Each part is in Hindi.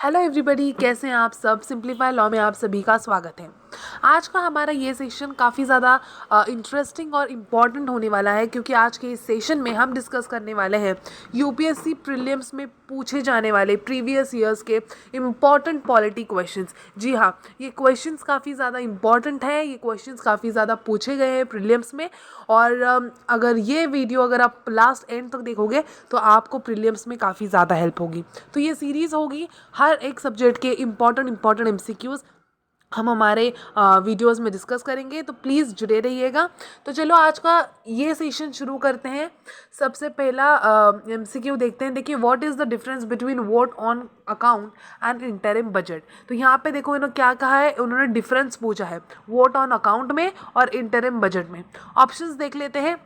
हेलो एवरीबॉडी, कैसे हैं आप सब। सिंप्लीफाई लॉ में आप सभी का स्वागत है। आज का हमारा ये सेशन काफ़ी ज़्यादा इंटरेस्टिंग और इम्पॉर्टेंट होने वाला है, क्योंकि आज के इस सेशन में हम डिस्कस करने वाले हैं यूपीएससी प्रीलिम्स में पूछे जाने वाले प्रीवियस ईयर्स के इम्पॉर्टेंट पॉलिटी क्वेश्चंस। जी हाँ, ये क्वेश्चंस काफ़ी ज़्यादा इम्पॉर्टेंट है, ये क्वेश्चंस काफ़ी ज़्यादा पूछे गए हैं प्रीलिम्स में। और अगर ये वीडियो अगर आप लास्ट एंड तक देखोगे तो आपको प्रीलिम्स में काफ़ी ज़्यादा हेल्प होगी। तो ये सीरीज़ होगी हर एक सब्जेक्ट के इम्पॉर्टेंट एमसीक्यूज़ हम हमारे वीडियोस में डिस्कस करेंगे, तो प्लीज़ जुड़े रहिएगा। तो चलो आज का ये सेशन शुरू करते हैं। सबसे पहला एमसीक्यू देखते हैं। देखिए, what is the difference between vote on account and interim budget. तो यहाँ पे देखो इन्होंने क्या कहा है, उन्होंने डिफरेंस पूछा है वोट ऑन अकाउंट में और इंटरिम बजट में। ऑप्शंस देख लेते हैं।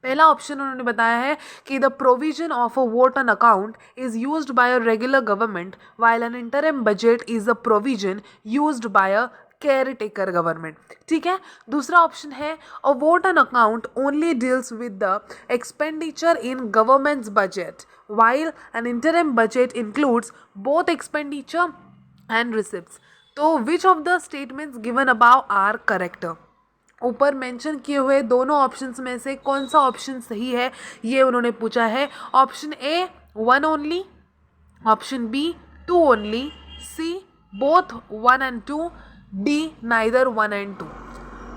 पहला ऑप्शन उन्होंने बताया है कि the provision of a vote on account is used by a regular government while an interim budget is a provision used by a caretaker government. ठीक है। दूसरा ऑप्शन है a vote on account only deals with the expenditure in government's budget while an interim budget includes both expenditure and receipts. तो which of the statements given above are correct. ऊपर मेंशन किए हुए दोनों ऑप्शंस में से कौन सा ऑप्शन सही है, ये उन्होंने पूछा है। Option A 1 only, option B 2 only, C both 1 and 2, D neither 1 and 2।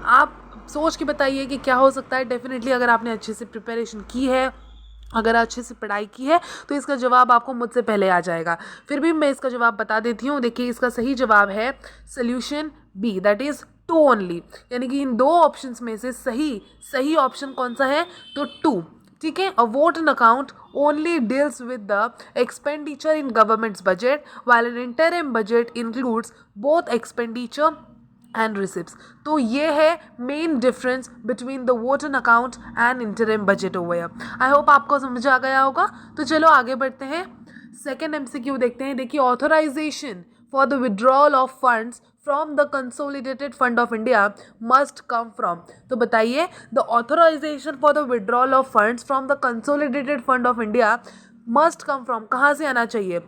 आप सोच के बताइए कि क्या हो सकता है। डेफिनेटली अगर आपने अच्छे से प्रिपरेशन की है, अगर अच्छे से पढ़ाई की है, तो इसका जवाब आपको मुझसे पहले आ जाएगा। फिर भी मैं इसका जवाब बता देती हूँ। देखिए, इसका सही जवाब है solution B, that is 2 only. यानी कि इन दो ऑप्शंस में से सही ऑप्शन कौन सा है, तो 2। ठीक है। A vote in account only deals with the expenditure in government's budget while an interim budget includes both expenditure and receipts. तो ये है main difference between the vote an account and interim budget over here. I hope आपको समझ आ गया होगा। तो चलो आगे बढ़ते हैं। सेकेंड एमसीक्यू देखते हैं। देखिए, authorisation for the withdrawal of funds from the consolidated fund of India must come from. तो बताइए, the authorisation for the withdrawal of funds from the consolidated fund of India must come from, कहाँ से आना चाहिए।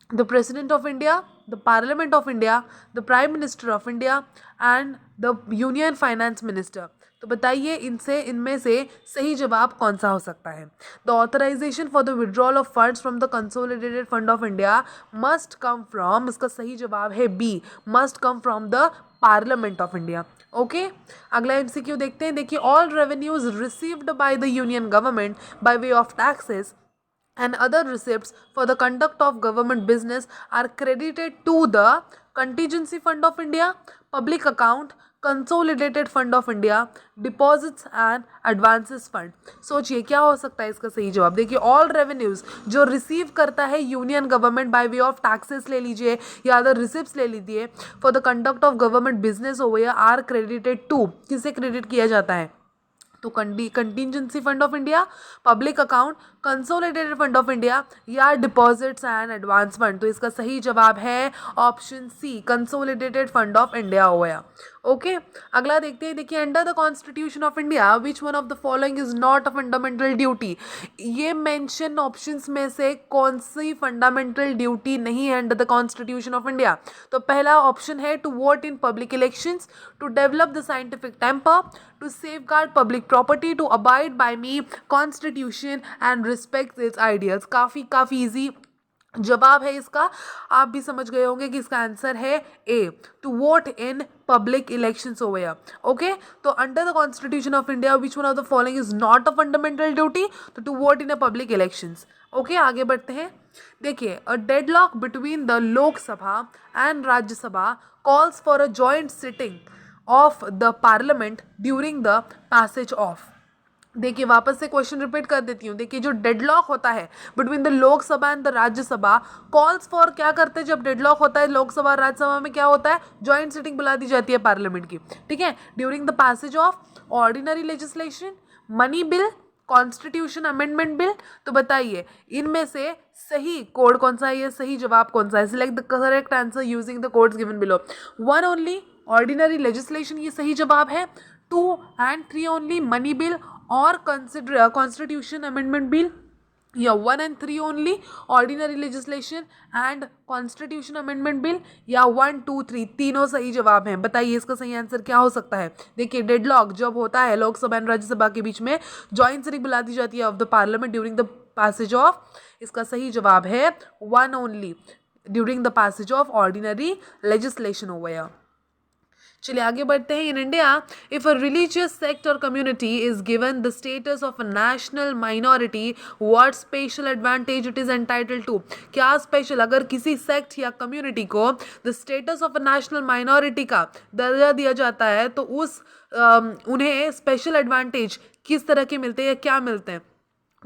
the President of India, the Parliament of India, the Prime Minister of India and the Union Finance Minister। तो बताइए इनमें से सही जवाब कौन सा हो सकता है। The authorisation for the withdrawal of funds from the consolidated fund of India must come from, इसका सही जवाब है B, must come from the parliament of India. Okay. अगला एमसीक्यू देखते हैं। देखिए, all revenues received by the union government by way of taxes and other receipts for the conduct of government business are credited to the contingency fund of India, public account, consolidated fund of India, deposits and advances fund। सोचिए क्या हो सकता है इसका सही जवाब। देखिए, ऑल रेवेन्यूज जो रिसीव करता है union government by way of taxes ले लीजिए या अदर रिसिप्ट्स ले लीजिए for the conduct of government business over are credited to, किसे क्रेडिट किया जाता है, तो contingency fund of India, public account, consolidated fund of India या डिपॉजिट्स एंड एडवांस फंड। तो इसका सही जवाब है option C, consolidated fund of India होया। ओके। अगला देखते हैं। देखिए, under the constitution of India which one of the following is not a fundamental duty. ये मेंशन ऑप्शंस में से कौन सी फंडामेंटल ड्यूटी नहीं है under the constitution of India. तो पहला ऑप्शन है to vote in public elections, to develop the scientific temper, to safeguard public property, to abide by me constitution and respect its ideals। काफ़ी इजी जवाब है इसका। आप भी समझ गए होंगे कि इसका आंसर है A, to vote in public elections over here. Okay. तो under the constitution of India which one of the following is not a fundamental duty, तो to vote in a public elections. Okay, आगे बढ़ते हैं। देखिए, a deadlock between the Lok Sabha and Rajya Sabha calls for a joint sitting of the parliament during the passage of. देखिए, वापस से क्वेश्चन रिपीट कर देती हूँ। देखिए, जो डेडलॉक होता है between the Lok Sabha and the Rajya Sabha calls for, क्या करते हैं जब डेडलॉक होता है लोकसभा और राज्यसभा में, क्या होता है, ज्वाइंट सिटिंग बुला दी जाती है पार्लियामेंट की। ठीक है। During the passage of ordinary legislation, money bill, constitution amendment bill. तो बताइए इनमें से सही कोड कौन सा है, ये सही जवाब कौन सा है। Select the correct answer using the codes given below. 1 only ordinary legislation, ये सही जवाब है। 2 and 3 ओनली मनी बिल और कॉन्स्टिट्यूशन अमेंडमेंट बिल, या 1 and 3 only, ordinary legislation and constitution amendment bill, या 1, 2, 3 तीनों सही जवाब हैं। बताइए इसका सही आंसर क्या हो सकता है। देखिए डेडलॉक जब होता है लोकसभा एंड राज्यसभा के बीच में, जॉइंट सिटिंग बुला दी जाती है of the parliament during the passage of, इसका सही जवाब है 1 only, during the passage of ordinary legislation over. चलिए आगे बढ़ते हैं। In India if a religious sect और community is given the status of a national minority, what special advantage it is entitled to. क्या स्पेशल, अगर किसी सेक्ट या कम्युनिटी को the status of a national minority का दर्जा दिया जाता है तो उस उन्हें स्पेशल एडवांटेज किस तरह के मिलते हैं या क्या मिलते हैं,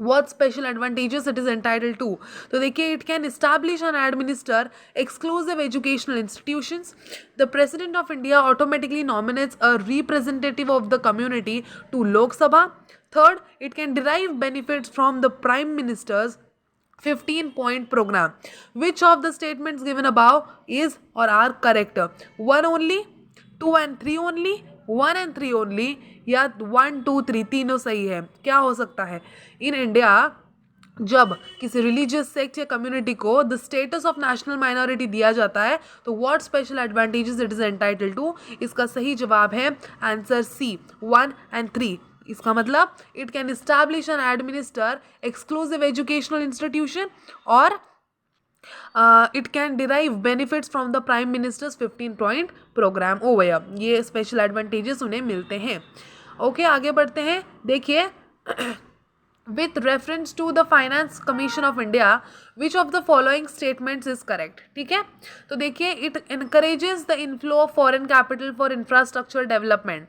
what special advantages it is entitled to। तो देखिए it can establish and administer exclusive educational institutions, the president of India automatically nominates a representative of the community to Lok Sabha, third it can derive benefits from the prime minister's 15-point program। which of the statements given above is or are correct, 1 only, 2 and 3 only, 1 and 3 only, या 1, 2, 3 तीनों सही है। क्या हो सकता है। इन इंडिया जब किसी रिलीजियस सेक्ट या कम्युनिटी को the status of national minority दिया जाता है तो what special advantages it is entitled to, इसका सही जवाब है आंसर सी 1 and 3। इसका मतलब it can establish and administer exclusive educational institution और it can derive benefits from the prime minister's 15-point programme over. ये स्पेशल एडवांटेजेस उन्हें मिलते हैं। ओके आगे बढ़ते हैं। देखिए with reference to the finance commission of India, which of the following statements is correct। ठीक है, तो देखिए it encourages the inflow of foreign capital for infrastructure development,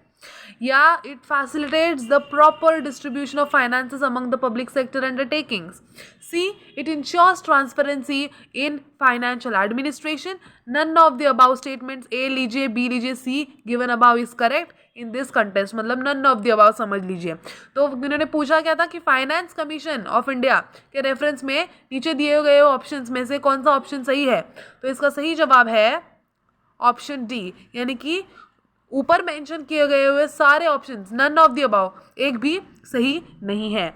या it facilitates the proper distribution of finances among the public sector undertakings, C it ensures transparency in financial administration। none of the above statements, A लीजिए, B लीजिए, C given above is correct in this contest, मतलब नन ऑफ द अबाउ समझ लीजिए। तो उन्होंने पूछा क्या था कि फाइनेंस कमीशन ऑफ इंडिया के रेफरेंस में नीचे दिए गए ऑप्शंस में से कौन सा ऑप्शन सही है, तो इसका सही जवाब है ऑप्शन डी, यानी कि ऊपर मेंशन किए गए हुए सारे options none of the above एक भी सही नहीं है।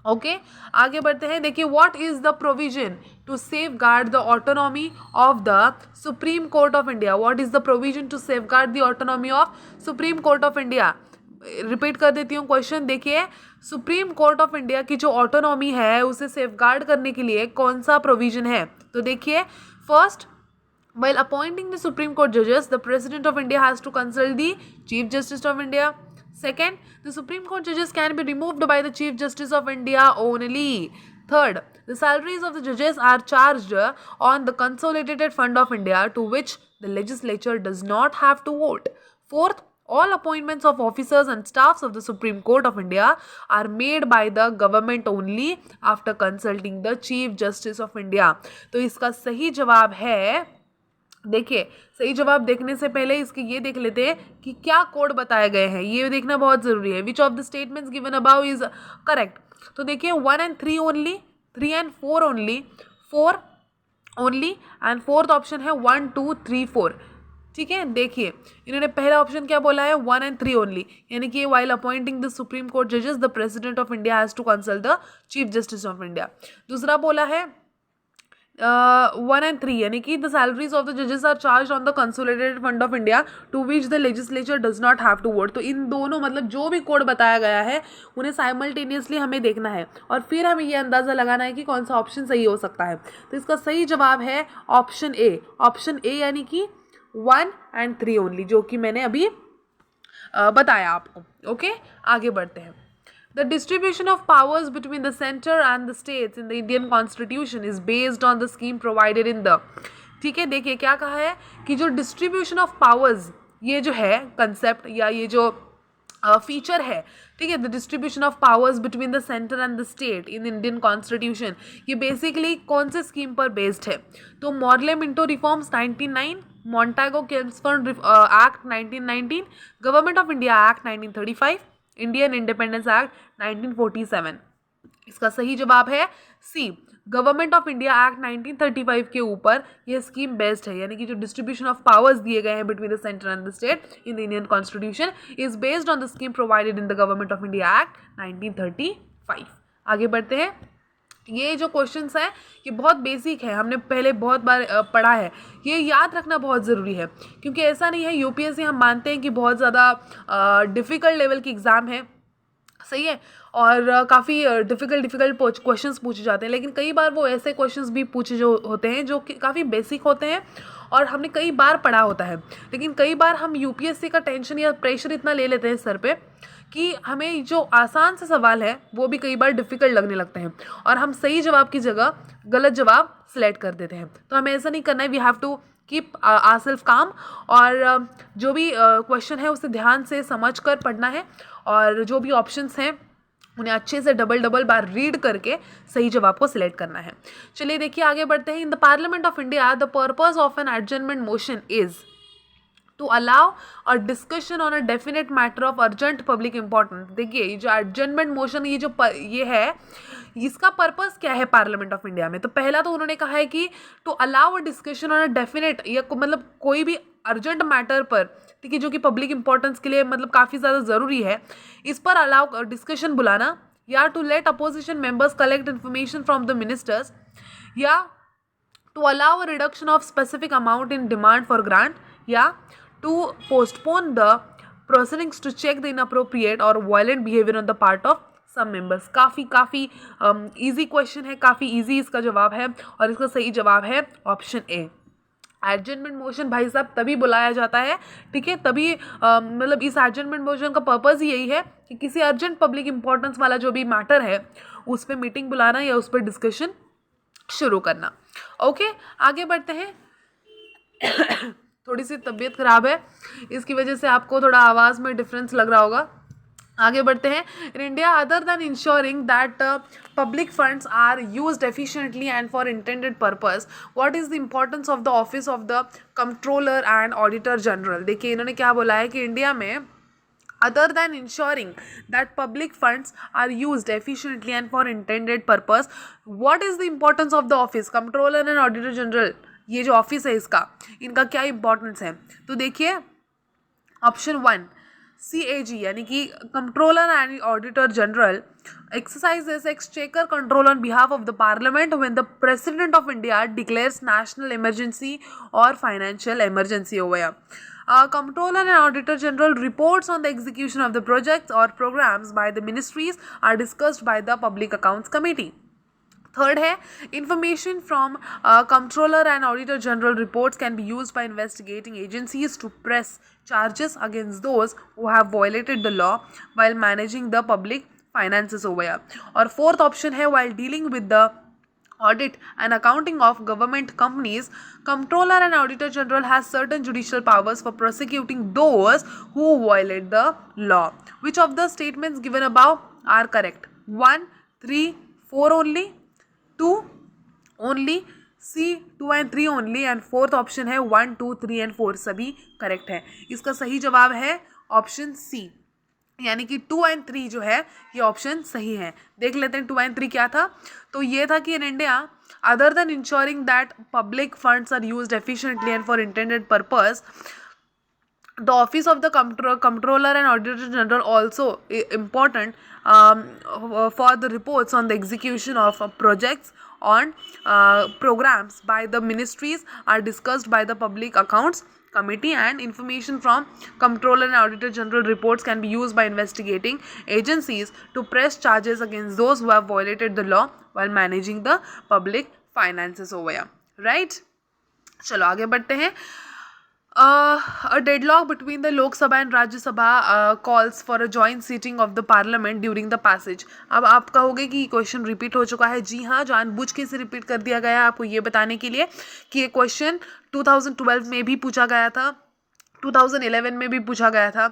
ओके आगे बढ़ते हैं। देखिए what is the provision to safeguard the autonomy of the supreme court of India, what is the provision to safeguard the autonomy of Supreme court of India. Repeat कर देती हूँ क्वेश्चन। देखिए सुप्रीम कोर्ट ऑफ इंडिया की जो ऑटोनॉमी है उसे सेफ गार्ड करने के लिए कौन सा प्रोविजन है, तो देखिए first, while appointing the Supreme Court judges, the President of India has to consult the Chief Justice of India. Second, the Supreme Court judges can be removed by the Chief Justice of India only. Third, the salaries of the judges are charged on the Consolidated Fund of India, to which the legislature does not have to vote. Fourth, all appointments of officers and staffs of the Supreme Court of India are made by the government only after consulting the Chief Justice of India। तो इसका सही जवाब है, देखिए सही जवाब देखने से पहले इसके ये देख लेते हैं कि क्या कोड बताए गए हैं, ये देखना बहुत ज़रूरी है। विच of the statements given about is correct, तो देखिए 1 and 3 only, 3 and 4 only, 4 only and fourth option है 1, 2, 3, 4। ठीक है, देखिए इन्होंने पहला ऑप्शन क्या बोला है 1 and 3 ओनली, यानी कि while appointing the supreme court जजेस the president of India has to consult the chief justice of India. दूसरा बोला है 1 and 3, यानी कि द सैलरीज ऑफ द जजेस are charge on the consolidated fund of India to which the legislature does not have to vote. तो इन दोनों मतलब जो भी कोड बताया गया है उन्हें साइमल्टेनियसली हमें देखना है और फिर हमें ये अंदाज़ा लगाना है कि कौन सा ऑप्शन सही हो सकता है। तो इसका सही जवाब है ऑप्शन ए, ऑप्शन ए यानी कि 1 and 3 ओनली, जो कि मैंने अभी बताया आपको। ओके आगे बढ़ते हैं। The distribution of powers between the center and the states in the Indian Constitution is based on the scheme provided in the, ठीक है, देखिए क्या कहा है कि जो डिस्ट्रीब्यूशन ऑफ पावर्स ये जो है कंसेप्ट या ये जो फीचर है, ठीक है, the distribution of powers between the centre and the state in Indian constitution, ये बेसिकली कौन से स्कीम पर बेस्ड है, तो Morley Minto reforms 1909, Montagu Chelmsford act 1919, government of India act 1935, Indian independence act 1947। इसका सही जवाब है C, government of India act 1935 के ऊपर यह स्कीम बेस्ड है, यानी कि जो डिस्ट्रीब्यूशन ऑफ पावर्स दिए गए हैं between the centre and the state in the Indian constitution is based on the scheme provided in the government of India act 1935। आगे बढ़ते हैं। ये जो क्वेश्चंस है ये बहुत बेसिक है, हमने पहले बहुत बार पढ़ा है, ये याद रखना बहुत ज़रूरी है, क्योंकि ऐसा नहीं है यूपीएससी हम मानते हैं कि बहुत ज़्यादा डिफ़िकल्ट लेवल की एग्ज़ाम है, सही है, और काफ़ी डिफ़िकल्ट क्वेश्चंस पूछे जाते हैं, लेकिन कई बार वो ऐसे क्वेश्चंस भी पूछे जो होते हैं जो कि काफ़ी बेसिक होते हैं और हमने कई बार पढ़ा होता है, लेकिन कई बार हम यूपीएससी का टेंशन या प्रेशर इतना ले लेते हैं सर पे कि हमें जो आसान से सवाल है वो भी कई बार डिफ़िकल्ट लगने लगते हैं और हम सही जवाब की जगह गलत जवाब सिलेक्ट कर देते हैं। तो हमें ऐसा नहीं करना है, we have to keep ourselves calm, और जो भी क्वेश्चन है उसे ध्यान से समझ कर पढ़ना है और जो भी ऑप्शंस हैं उन्हें अच्छे से डबल बार रीड करके सही जवाब को सिलेक्ट करना है। चलिए देखिए आगे बढ़ते हैं। In the parliament of India the purpose of an adjournment motion is to allow a discussion on a definite matter of urgent public importance. देखिए ये जो एडजर्नमेंट मोशन ये है, इसका पर्पस क्या है पार्लियामेंट ऑफ इंडिया में? तो पहला तो उन्होंने कहा है कि to allow a discussion on a definite, या मतलब कोई भी अर्जेंट मैटर पर, ठीक है, जो कि पब्लिक इंपॉर्टेंस के लिए मतलब काफ़ी ज़्यादा ज़रूरी है, इस पर अलाउ डिस्कशन बुलाना, या to let opposition members collect information from the ministers, या to allow a reduction of specific amount in demand for grant, या to postpone the proceedings to check the inappropriate or violent behavior on the part of some members। काफ़ी इजी क्वेश्चन है, काफ़ी इजी इसका जवाब है और इसका सही जवाब है ऑप्शन ए। एडजर्नमेंट मोशन भाई साहब तभी बुलाया जाता है, ठीक है, तभी मतलब इस एडजर्नमेंट मोशन का पर्पज़ ही यही है कि किसी अर्जेंट पब्लिक इंपॉर्टेंस वाला जो भी मैटर है उस पर मीटिंग बुलाना या उस पर डिस्कशन शुरू करना। ओके आगे बढ़ते हैं। थोड़ी सी तबीयत ख़राब है, इसकी वजह से आपको थोड़ा आवाज़ में डिफरेंस लग रहा होगा। आगे बढ़ते हैं। In India other than ensuring that public funds are used efficiently and for intended purpose, what is the importance of the office of the controller and auditor general. देखिए इन्होंने क्या बोला है कि इंडिया में other than ensuring that public funds are used efficiently and for intended purpose, what is the importance of the office comptroller and auditor general। ये जो ऑफिस है इनका क्या इंपॉर्टेंस है? तो देखिए ऑप्शन 1 CAG यानी कि controller and auditor general exercises exchequer control on behalf of the parliament when the president of India declares national emergency or financial emergency over here. Comptroller and Auditor General reports on the execution of the projects or programs by the ministries are discussed by the Public Accounts Committee. Third है information from Comptroller and Auditor General reports can be used by investigating agencies to press charges against those who have violated the law while managing the public finances over here. और fourth option है while dealing with the audit and accounting of government companies, Comptroller and Auditor General has certain judicial powers for prosecuting those who violate the law. Which of the statements given above are correct? 1, 3, 4 only, 2 only, C 2 and 3 only, and fourth option है 1, 2, 3 and 4 सभी करेक्ट है। इसका सही जवाब है ऑप्शन सी, यानी कि 2 and 3 जो है ये ऑप्शन सही है। देख लेते हैं 2 and 3 क्या था। तो ये था कि in India other than ensuring that public funds are used efficiently and for intended purpose, the office of the comptroller and auditor general also important for the reports on the execution of projects on programs by the ministries are discussed by the Public Accounts Committee, and information from comptroller and auditor general reports can be used by investigating agencies to press charges against those who have violated the law while managing the public finances over here, right? चलो आगे बढ़ते हैं। A deadlock between the Lok Sabha and Rajya Sabha calls for a joint sitting of the Parliament during the passage। अब आप कहोगे कि क्वेश्चन रिपीट हो चुका है। जी हाँ, जानबूझ के इसे रिपीट कर दिया गया है आपको ये बताने के लिए कि ये क्वेश्चन 2012 में भी पूछा गया था, 2011 में भी पूछा गया था,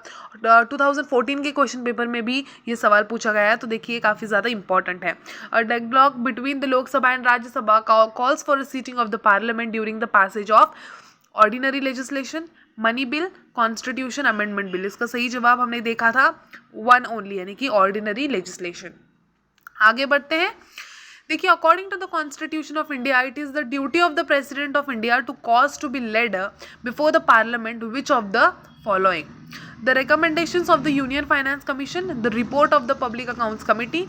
2014 के क्वेश्चन पेपर में भी ये सवाल पूछा गया है। तो देखिए काफ़ी ज़्यादा इंपॉर्टेंट है। अ डेडलॉक बिटवीन द लोक सभा and Rajya Sabha calls for a sitting of the parliament during the passage of ordinary legislation, money bill, constitution amendment bill. इसका सही जवाब हमने देखा था 1 ओनली, यानी कि ऑर्डिनरी लेजिस्लेशन। आगे बढ़ते हैं। देखिए according to the constitution of India it is the duty of the president of India to cause to be laid before the parliament which of the following: the recommendations of the union finance commission, the report of the public accounts committee,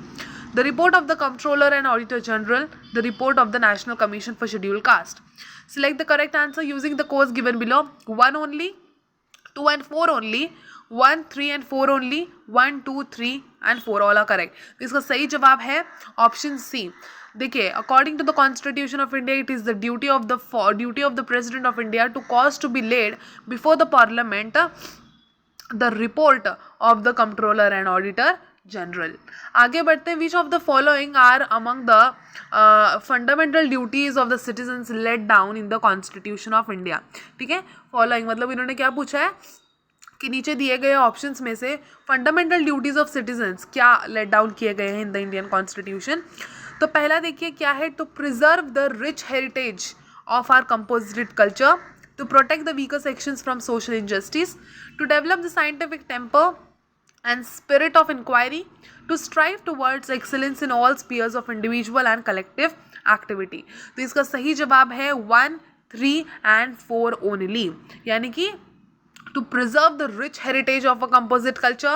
the report of the Comptroller and Auditor General, the report of the National Commission for Scheduled Caste. Select the correct answer using the codes given below. 1 only, 2 and 4 only, 1, 3 and 4 only, 1, 2, 3 and 4 all are correct. तो इसका सही जवाब है ऑप्शन सी. देखिए, according to the constitution of India it is the duty of the president of India to cause to be laid before the parliament the report of the controller and auditor general. आगे बढ़ते हैं. Which of the following are among the fundamental duties of the citizens laid down in the constitution of India. ठीक है, फॉलोइंग मतलब इन्होंने क्या पूछा है कि नीचे दिए गए ऑप्शंस में से फंडामेंटल ड्यूटीज ऑफ सिटीजन्स क्या लेट डाउन किए गए हैं इन द इंडियन कॉन्स्टिट्यूशन. तो पहला देखिए क्या है, to preserve the rich heritage of our composite culture, to protect the weaker sections from social injustice, to develop the scientific temper and spirit of inquiry, to strive towards excellence in all spheres of individual and collective activity. तो इसका सही जवाब है 1, 3 and 4 only. यानी कि to preserve the rich heritage of a composite culture,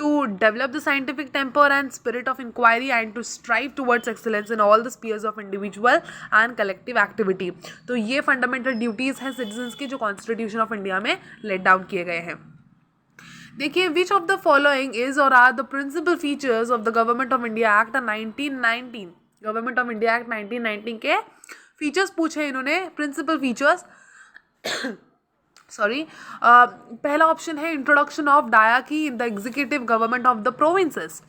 to develop the scientific temper and spirit of inquiry, and to strive towards excellence in all the spheres of individual and collective activity. तो ये फंडामेंटल ड्यूटीज़ हैं सिटीजन्स की जो कॉन्स्टिट्यूशन ऑफ इंडिया में लेट डाउन किए गए हैं. देखिए, which of the following is or are the principal features of the government of India act 1919. Government of India act 1919 के फीचर्स पूछे इन्होंने, प्रिंसिपल फीचर्स. सॉरी, पहला ऑप्शन है इंट्रोडक्शन ऑफ डायकी in the executive government of the provinces,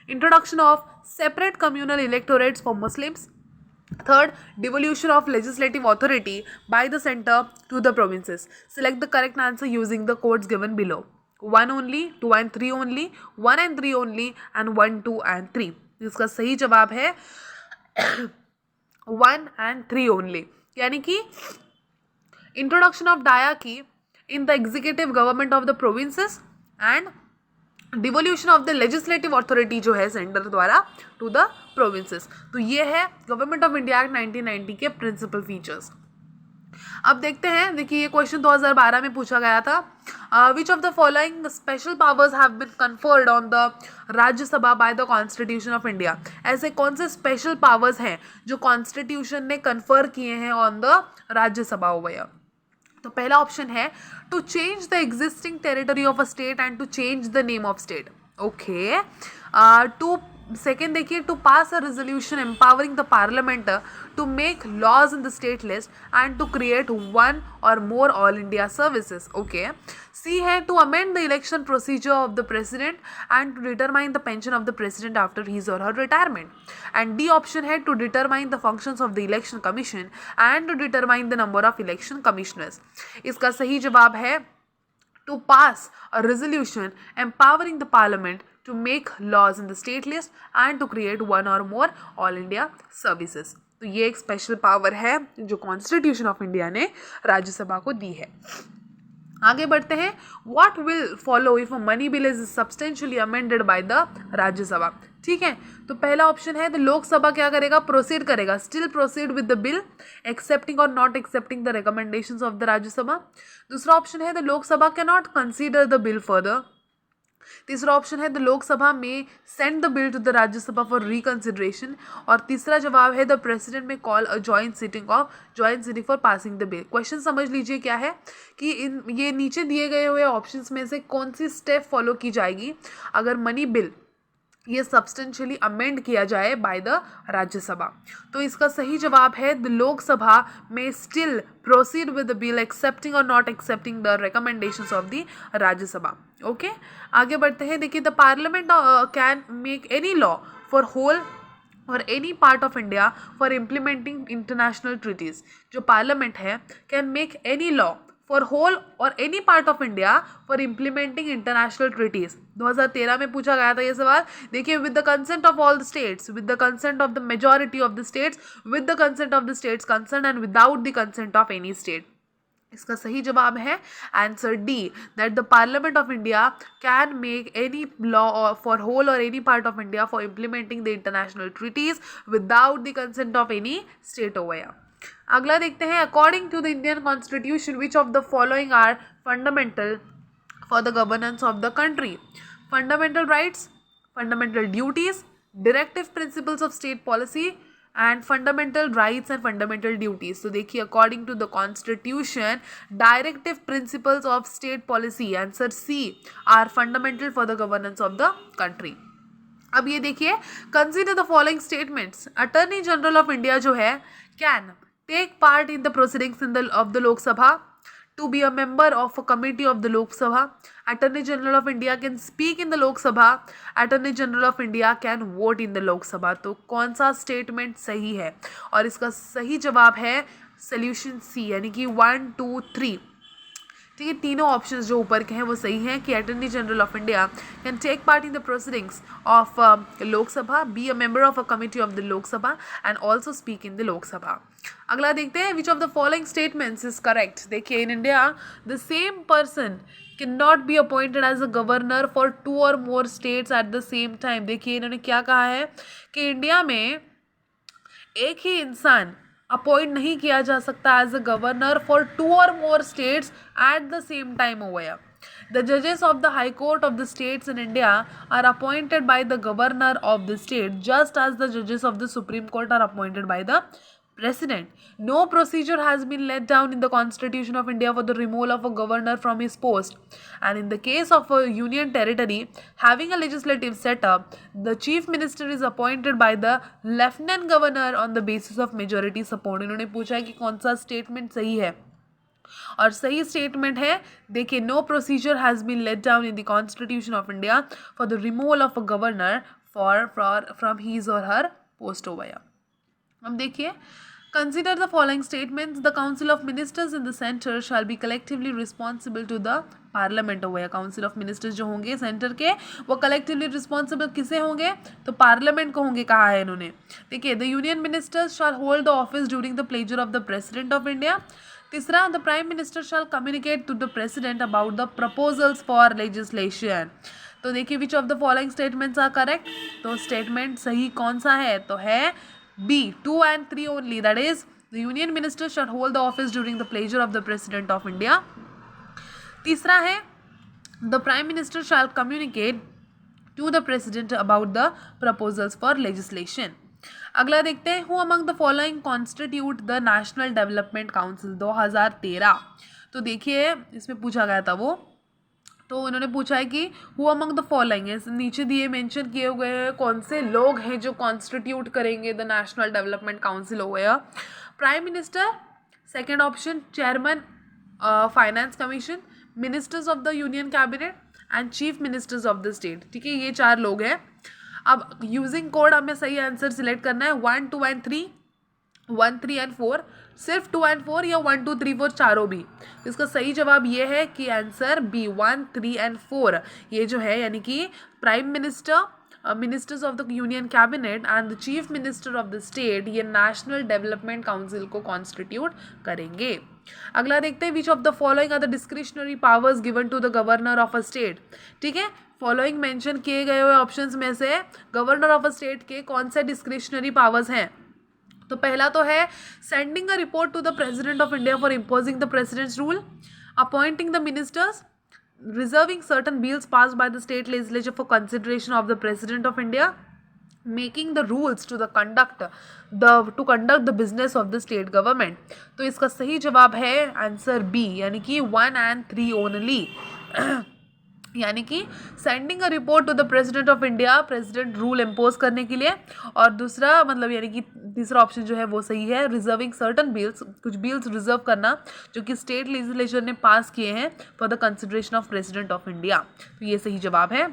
introduction of separate communal electorates for Muslims, third, devolution of legislative authority by the center to the provinces. Select the correct answer using the codes given below. 1 only, 2 and 3 only, 1 and 3 only and 1, 2 and 3. इसका सही जवाब है 1 and 3 only. यानी कि इंट्रोडक्शन ऑफ डायकी in the executive government of the provinces and devolution of the legislative authority जो है सेंटर द्वारा टू द प्रोविंसेस. तो ये है गवर्नमेंट ऑफ इंडिया एक्ट 1990 के प्रिंसिपल फीचर्स. अब देखते हैं. देखिए, ये क्वेश्चन 2012 में पूछा गया था. Which of the following special powers have been conferred on the Rajya Sabha by the constitution of India. ऐसे कौन से स्पेशल पावर्स हैं जो कॉन्स्टिट्यूशन ने कन्फर किए हैं ऑन द राज्यसभा ओवर. तो पहला ऑप्शन है to change the existing territory of a state and to change the name of state. Okay. Two second देखिए, to pass a resolution empowering the parliament to make laws in the state list and to create one or more all India services. Okay. C है to amend the election procedure of the president and to determine the pension of the president after his or her retirement. And D option है to determine the functions of the election commission and to determine the number of election commissioners. इसका सही जवाब है to pass a resolution empowering the parliament to make laws in the state list and to create one or more all India services. तो ये एक स्पेशल पावर है जो कॉन्स्टिट्यूशन ऑफ इंडिया ने राज्यसभा को दी है. आगे बढ़ते हैं. What will follow if a money bill is substantially amended by the Rajya Sabha. ठीक है, तो पहला ऑप्शन है द लोकसभा क्या करेगा, प्रोसीड करेगा, still proceed with the bill accepting or not accepting the recommendations of the Rajya Sabha. दूसरा ऑप्शन है the Lok Sabha can not consider the bill further. तीसरा ऑप्शन है the Lok Sabha may send the bill to the Rajya Sabha for reconsideration. और तीसरा जवाब है the president may call a joint sitting for passing the bill. Question समझ लीजिए क्या है कि ये नीचे दिए गए हुए ऑप्शंस में से कौन सी स्टेप फॉलो की जाएगी अगर मनी बिल ये सब्सटेंशियली अमेंड किया जाए बाय द राज्यसभा. तो इसका सही जवाब है the Lok Sabha may still proceed with the bill accepting or not accepting the recommendations of the Rajya Sabha. Okay. आगे बढ़ते हैं. देखिए, the parliament can make any law for whole or any part of India for implementing international treaties. जो पार्लियामेंट है can make any law for whole or any part of India for implementing international treaties. 2013 में पूछा गया था ये सवाल. देखिए, with the consent of all the states, with the consent of the majority of the states, with the consent of the states concern and without the consent of any state. इसका सही जवाब है answer D, that the parliament of India can make any law for whole or any part of India for implementing the international treaties without the consent of any state over. अगला देखते हैं. According to the Indian constitution which of the following are fundamental for the governance of the country. Fundamental rights, fundamental duties, directive principles of state policy and fundamental rights and fundamental duties. तो देखिए according to the constitution directive principles of state policy answer C are fundamental for the governance of the country. अब ये देखिए consider the following statements. Attorney general of India जो है can take part in the proceedings in the of the Lok Sabha, to be a member of a committee of the Lok Sabha. Attorney General of India can speak in the Lok Sabha. Attorney General of India can vote in the Lok Sabha. तो कौन सा स्टेटमेंट सही है? और इसका सही जवाब है सोल्यूशन सी यानी कि 1 2 3। ठीक है, तीनों ऑप्शंस जो ऊपर के हैं वो सही हैं कि attorney general of India can take part in the proceedings of Lok Sabha, be a member of a committee of the Lok Sabha and also speak in the Lok Sabha. अगला देखते हैं which of the following statements is correct. देखिए in India the same person can not be appointed as a governor for 2 or more states at the same time. देखिए इन्होंने क्या कहा है कि इंडिया में एक ही इंसान अपॉइंट नहीं किया जा सकता as a governor for 2 or more states at the same time हो गया। The judges of the High Court of the states in India are appointed by the governor of the state just as the judges of the Supreme Court are appointed by the President. No procedure has been laid down in the Constitution of India for the removal of a governor from his post. And in the case of a union territory having a legislative setup, the chief minister is appointed by the lieutenant governor on the basis of majority support. इन्होंने पूछा है कि कौन सा स्टेटमेंट सही है और सही स्टेटमेंट है देखिए no procedure has been laid down in the constitution of India for the removal of a governor for from his or her post हो गया। अब देखिए consider the following statements. The council of ministers in the center shall be collectively responsible to the parliament हो गया। council of ministers जो होंगे सेंटर के वो collectively responsible किसे होंगे तो पार्लियामेंट को होंगे कहा है इन्होंने। देखिए the union ministers shall hold the office during the pleasure of the president of India. तीसरा the prime minister shall communicate to the president about the proposals for legislation. तो देखिए which of the following statements are correct। तो स्टेटमेंट सही कौन सा है तो है B 2 and 3 only, that is the union minister shall hold the office during the pleasure of the president of India. तीसरा है the prime minister shall communicate to the president about the proposals for legislation. अगला देखते हैं who among the following constitute the national development council 2013। तो देखिए इसमें पूछा गया था वो तो उन्होंने पूछा है कि हु अमंग द फॉलोइंग है नीचे दिए मेंशन किए हुए हैं कौन से लोग हैं जो कॉन्स्टिट्यूट करेंगे द नेशनल डेवलपमेंट काउंसिल हो गया। Prime minister, second option chairman finance commission, ministers of the union cabinet and chief ministers of the state. ठीक है ये 4 लोग हैं। अब यूजिंग कोड हमें सही आंसर सिलेक्ट करना है 1 2 and 3 1 3 and 4 सिर्फ 2 and 4 या 1 2 3 4 चारों भी। इसका सही जवाब ये है कि आंसर बी 1 3 and 4 ये जो है यानी कि prime minister, ministers of the union cabinet and the chief minister of the state ये नेशनल डेवलपमेंट काउंसिल को कॉन्स्टिट्यूट करेंगे। अगला देखते हैं which of the following are the discretionary powers given to the governor of a state. ठीक है फॉलोइंग मेंशन किए गए हुए ऑप्शंस में से गवर्नर ऑफ अ स्टेट के कौन से डिस्क्रिशनरी पावर्स हैं। तो पहला तो है sending a report to the president of India for imposing the president's rule, appointing the ministers, reserving certain bills passed by the state legislature for consideration of the president of India, making the rules to conduct the business of the state government। तो इसका सही जवाब है आंसर बी यानी कि 1 and 3 only यानी कि sending a report to the president of India president rule impose करने के लिए, और दूसरा मतलब यानी कि तीसरा ऑप्शन जो है वो सही है रिजर्विंग सर्टन बिल्स, कुछ बिल्स रिजर्व करना जो कि स्टेट लेजिस्लेचर ने पास किए हैं for the consideration of president of India. तो ये सही जवाब है।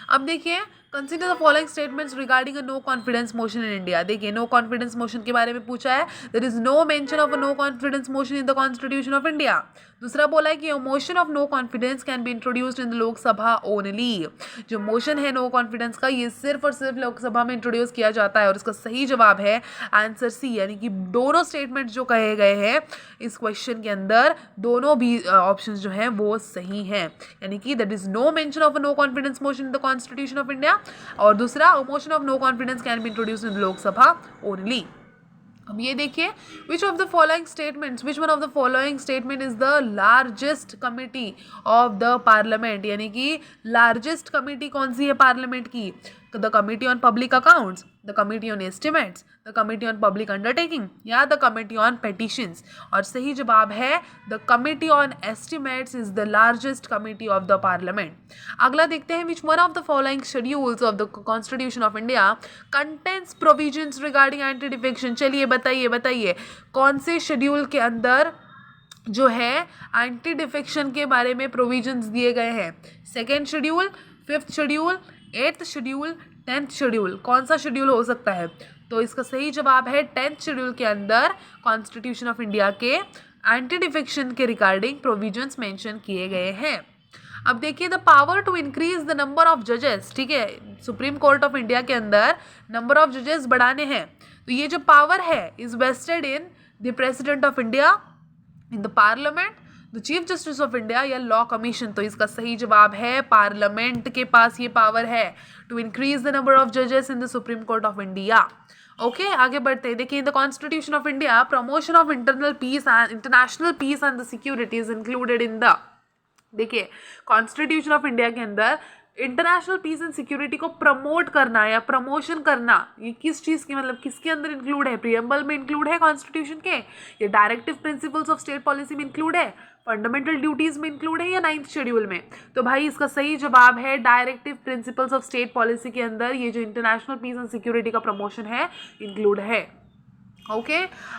अब देखिए consider the following statements regarding a no confidence motion in India. देखिए नो कॉन्फिडेंस मोशन के बारे में पूछा है, there is no mention of a no confidence motion in the constitution of India. दूसरा बोला है कि motion of no confidence can be introduced in the Lok Sabha only. जो मोशन है नो कॉन्फिडेंस का ये सिर्फ और सिर्फ लोकसभा में इंट्रोड्यूस किया जाता है, और इसका सही जवाब है आंसर सी यानी कि दोनों स्टेटमेंट जो कहे गए हैं इस क्वेश्चन के अंदर दोनों भी ऑप्शन जो हैं वो सही हैं, यानी कि that is no mention of a no confidence motion in the constitution of India, और दूसरा motion of no confidence can be introduced in Lok Sabha only. अब ये देखिए which of the following statements which one of the following statement is the largest committee of the parliament, यानी कि लार्जेस्ट कमिटी कौन सी है पार्लियामेंट की। The committee on public accounts, the committee on estimates, the committee on public undertaking या द कमिटी ऑन पेटिशंस। और सही जवाब है the committee on estimates is the largest committee of the parliament. अगला देखते हैं विच one of the following schedules of the constitution of India contents provisions regarding anti defection. चलिए बताइए कौन से शेड्यूल के अंदर जो है एंटी डिफेक्शन के बारे में प्रोविजंस दिए गए हैं। Second schedule, fifth schedule, eighth schedule, 10th schedule, कौन सा शेड्यूल हो सकता है? तो इसका सही जवाब है 10th शेड्यूल के अंदर कॉन्स्टिट्यूशन ऑफ इंडिया के एंटी डिफेक्शन के रिगार्डिंग प्रोविजंस मेंशन किए गए हैं। अब देखिए the power to increase the number of जजेस, ठीक है, सुप्रीम कोर्ट ऑफ इंडिया के अंदर नंबर ऑफ जजेस बढ़ाने हैं, तो ये जो पावर है is vested in the president of India, in the parliament, the chief justice of India या लॉ कमीशन। तो इसका सही जवाब है पार्लियामेंट के पास ये पावर है to increase the number of जजेस in the supreme court of India. Okay, आगे बढ़ते हैं। देखिए the constitution of India promotion of internal peace and international peace and the security is included in the, देखिए कॉन्स्टिट्यूशन ऑफ इंडिया के अंदर इंटरनेशनल पीस एंड सिक्योरिटी को प्रमोट करना या प्रमोशन करना, ये किस चीज़ की, मतलब किसके अंदर इंक्लूड है? प्रियम्बल में इंक्लूड है कॉन्स्टिट्यूशन के, ये directive principles of state policy में इंक्लूड है, फंडामेंटल ड्यूटीज में इंक्लूड है या 9th शेड्यूल में? तो भाई इसका सही जवाब है directive principles of state policy के अंदर ये जो इंटरनेशनल पीस एंड सिक्योरिटी का प्रमोशन है इंक्लूड है। ओके,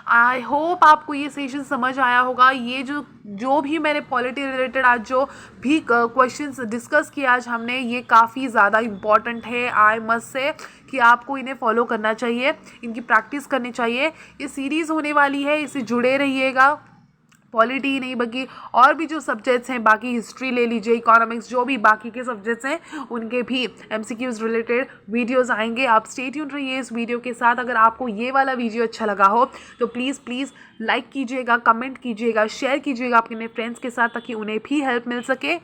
आई होप आपको ये सेशन समझ आया होगा। ये जो भी मैंने पॉलिटी रिलेटेड आज जो भी क्वेश्चंस डिस्कस किया आज हमने, ये काफ़ी ज़्यादा इम्पॉर्टेंट है। आई मस्ट से कि आपको इन्हें फॉलो करना चाहिए, इनकी प्रैक्टिस करनी चाहिए। ये सीरीज़ होने वाली है, इससे जुड़े रहिएगा। पॉलिटी ही नहीं बल्कि और भी जो सब्जेक्ट्स हैं, बाकी हिस्ट्री ले लीजिए, इकोनॉमिक्स, जो भी बाकी के सब्जेक्ट्स हैं उनके भी MCQs रिलेटेड वीडियोस आएंगे। आप स्टे ट्यून रहिए इस वीडियो के साथ। अगर आपको ये वाला वीडियो अच्छा लगा हो तो प्लीज़ लाइक कीजिएगा, कमेंट कीजिएगा, शेयर कीजिएगा अपने फ्रेंड्स के साथ ताकि उन्हें भी हेल्प मिल सके।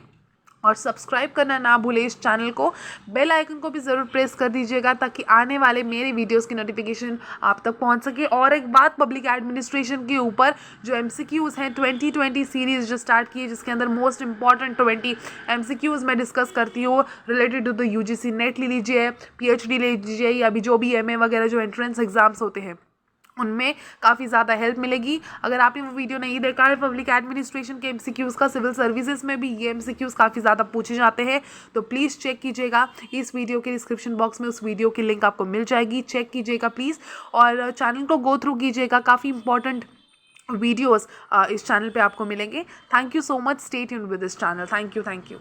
और सब्सक्राइब करना ना भूले इस चैनल को, बेल आइकन को भी ज़रूर प्रेस कर दीजिएगा ताकि आने वाले मेरे वीडियोस की नोटिफिकेशन आप तक पहुंच सके। और एक बात, पब्लिक एडमिनिस्ट्रेशन के ऊपर जो MCQs हैं 2020 सीरीज़ जो स्टार्ट की है, जिसके अंदर मोस्ट इंपॉर्टेंट 20 MCQs मैं डिस्कस करती हूँ related to the UGC NET ले लीजिए, PhD ले लीजिए या भी जो भी MA वगैरह जो एंट्रेंस एग्जाम्स होते हैं उनमें काफ़ी ज़्यादा हेल्प मिलेगी। अगर आपने वो वीडियो नहीं देखा है पब्लिक एडमिनिस्ट्रेशन के MCQs का, सिविल सर्विसेज में भी ये MCQs काफ़ी ज़्यादा पूछे जाते हैं, तो प्लीज़ चेक कीजिएगा। इस वीडियो के डिस्क्रिप्शन बॉक्स में उस वीडियो की लिंक आपको मिल जाएगी, चेक कीजिएगा प्लीज़। और चैनल को गो थ्रू कीजिएगा, काफ़ी इंपॉर्टेंट वीडियोज़ इस चैनल पर आपको मिलेंगे। Thank you so much, stay tuned with this channel. Thank you.